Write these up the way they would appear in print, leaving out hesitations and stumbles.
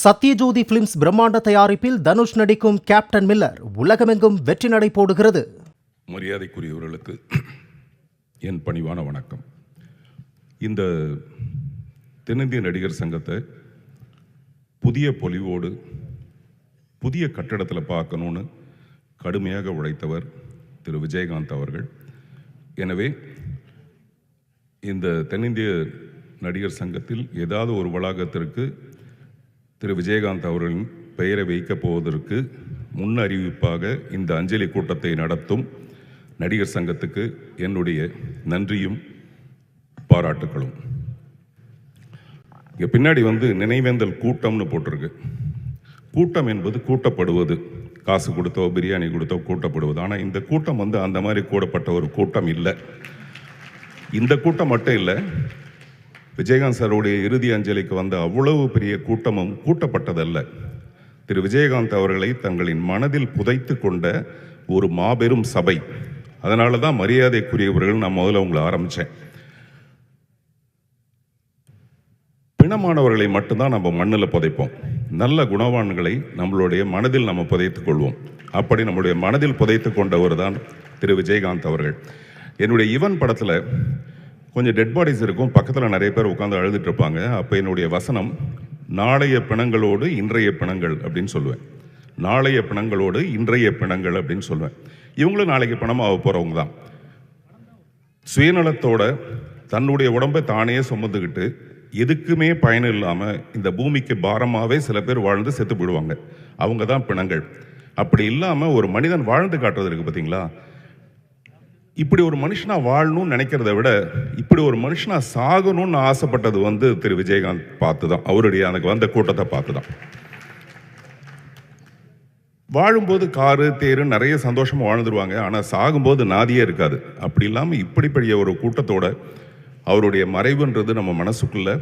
Sathyajothi films பிரம்மாண்ட தயாரிப்பில் தனுஷ் நடிக்கும் கேப்டன் மில்லர் உலகமெங்கும் வெற்றி நடை போடுகிறது. மரியாதைக்குரியவர்களுக்கு என் பணிவான வணக்கம். இந்த தென்னிந்திய நடிகர் சங்கத்தை புதிய பொலிவோடு புதிய கட்டடத்தில் பார்க்கணுன்னு கடுமையாக உழைத்தவர் திரு விஜயகாந்த் அவர்கள். எனவே இந்த தென்னிந்திய நடிகர் சங்கத்தில் ஏதாவது ஒரு வளாகத்திற்கு திரு விஜயகாந்த் அவர்களின் பெயரை வைக்கப் போவதற்கு முன் அறிவிப்பாக இந்த அஞ்சலி கூட்டத்தை நடத்தும் நடிகர் சங்கத்துக்கு என்னுடைய நன்றியும் பாராட்டுக்களும். இங்கே பின்னாடி நினைவேந்தல் கூட்டம்னு போட்டிருக்கு. கூட்டம் என்பது கூட்டப்படுவது, காசு கொடுத்தோ பிரியாணி கொடுத்தோ கூட்டப்படுவது. ஆனால் இந்த கூட்டம் அந்த மாதிரி கூடப்பட்ட ஒரு கூட்டம் இல்லை. இந்த கூட்டம் மட்டும் இல்லை, விஜயகாந்த் சாருடைய இறுதி அஞ்சலிக்கு வந்த அவ்வளவு பெரிய கூட்டமும் கூட்டப்பட்டதல்ல. திரு விஜயகாந்த் அவர்களை தங்களின் மனதில் புதைத்து கொண்ட ஒரு மாபெரும் சபை. அதனால தான் மரியாதைக்குரியவர்கள் நான் முதல்ல உங்களை ஆரம்பித்தேன். பிணமானவர்களை மட்டும்தான் நம்ம மண்ணில் புதைப்போம். நல்ல குணவான்களை நம்மளுடைய மனதில் நம்ம புதைத்துக் கொள்வோம். அப்படி நம்மளுடைய மனதில் புதைத்து கொண்டவர் தான் திரு விஜயகாந்த் அவர்கள். என்னுடைய ஈவன் படத்தில் கொஞ்சம் டெட் பாடிஸ் இருக்கும், பக்கத்தில் நிறைய பேர் உட்காந்து அழுதுட்டு இருப்பாங்க. அப்போ என்னுடைய வசனம் நாளைய பிணங்களோடு இன்றைய பிணங்கள் அப்படின்னு சொல்லுவேன். நாளைய பிணங்களோடு இன்றைய பிணங்கள் அப்படின்னு சொல்லுவேன். இவங்களும் நாளைக்கு பிணமாக போகிறவங்க தான். சுயநலத்தோட தன்னுடைய உடம்பை தானே சுமந்துக்கிட்டு எதுக்குமே பயன் இல்லாமல் இந்த பூமிக்கு பாரமாகவே சில பேர் வாழ்ந்து செத்து போயிடுவாங்க. அவங்க தான் பிணங்கள். அப்படி இல்லாமல் ஒரு மனிதன் வாழ்ந்து காட்டுறது இருக்குது பார்த்தீங்களா? இப்படி ஒரு மனுஷனா வாழணும்னு நினைக்கிறத விட இப்படி ஒரு மனுஷனா சாகணும்னு ஆசைப்பட்டது திரு விஜயகாந்த் பார்த்து தான், அவருடைய எனக்கு வந்த கூட்டத்தை பார்த்து தான். வாழும்போது காரு தேரு நிறைய சந்தோஷமாக வாழ்ந்துருவாங்க, ஆனால் சாகும்போது நாதியே இருக்காது. அப்படி இல்லாமல் இப்படிப்படிய ஒரு கூட்டத்தோட அவருடைய மறைவுன்றது நம்ம மனசுக்குள்ள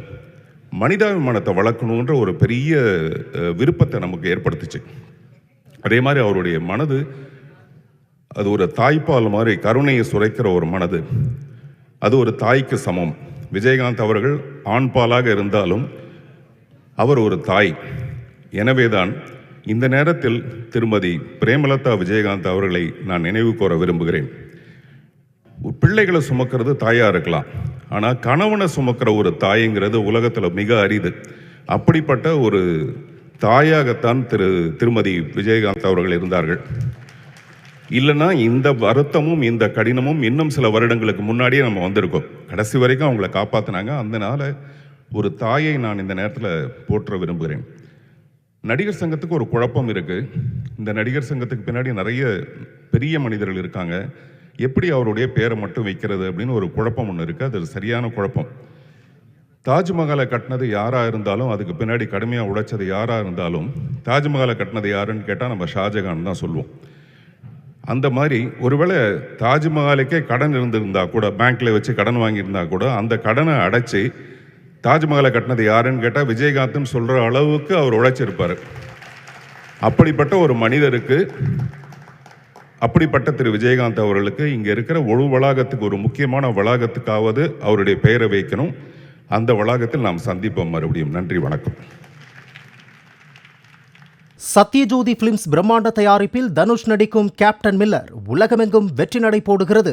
மனிதாபிமானத்தை வளர்க்கணுன்ற ஒரு பெரிய விருப்பத்தை நமக்கு ஏற்படுத்துச்சு. அதே மாதிரி அவருடைய மனது அது ஒரு தாய்ப்பால் மாதிரி கருணையை சுரைக்கிற ஒரு மனது. அது ஒரு தாய்க்கு சமம். விஜயகாந்த் அவர்கள் ஆண் பாலாக இருந்தாலும் அவர் ஒரு தாய். எனவேதான் இந்த நேரத்தில் திருமதி பிரேமலதா விஜயகாந்த் அவர்களை நான் நினைவு கூற விரும்புகிறேன். பிள்ளைகளை சுமக்கிறது தாயா இருக்கலாம், ஆனால் கணவனை சுமக்கிற ஒரு தாய்ங்கிறது உலகத்தில் மிக அரிது. அப்படிப்பட்ட ஒரு தாயாகத்தான் திருமதி விஜயகாந்த் அவர்கள் இருந்தார்கள். இல்லைன்னா இந்த வருத்தமும் இந்த கடினமும் இன்னும் சில வருடங்களுக்கு முன்னாடியே நம்ம வந்திருக்கோம். கடைசி வரைக்கும் அவங்கள காப்பாற்றினாங்க. அதனால ஒரு தாயை நான் இந்த நேரத்தில் போற்ற விரும்புகிறேன். நடிகர் சங்கத்துக்கு ஒரு குழப்பம் இருக்குது. இந்த நடிகர் சங்கத்துக்கு பின்னாடி நிறைய பெரிய மனிதர்கள் இருக்காங்க. எப்படி அவருடைய பேரை மட்டும் வைக்கிறது அப்படின்னு ஒரு குழப்பம் ஒன்று இருக்குது. அது சரியான குழப்பம். தாஜ்மஹாலை கட்டினது யாராக இருந்தாலும், அதுக்கு பின்னாடி கடுமையாக உழைச்சது யாராக இருந்தாலும், தாஜ்மஹாலை கட்டினது யாருன்னு கேட்டால் நம்ம ஷாஜகான் தான் சொல்லுவோம். அந்த மாதிரி ஒருவேளை தாஜ்மஹாலுக்கே கடன் இருந்திருந்தா கூட, பேங்க்ல வச்சு கடன் வாங்கியிருந்தா கூட, அந்த கடனை அடைச்சி தாஜ்மஹாலை கட்டினது யாருன்னு கேட்டால் விஜயகாந்த்னு சொல்கிற அளவுக்கு அவர் உழைச்சிருப்பார். அப்படிப்பட்ட ஒரு மனிதருக்கு, அப்படிப்பட்ட திரு விஜயகாந்த் அவர்களுக்கு இங்கே இருக்கிற ஒரு வளாகத்துக்கு, ஒரு முக்கியமான வளாகத்துக்காவது அவருடைய பெயரை வைக்கணும். அந்த வளாகத்தில் நாம் சந்திப்போம் மறுபடியும். நன்றி, வணக்கம். சத்யஜோதி பிலிம்ஸ் பிரம்மாண்ட தயாரிப்பில் தனுஷ் நடிக்கும் கேப்டன் மில்லர் உலகமெங்கும் வெற்றி நடை போடுகிறது.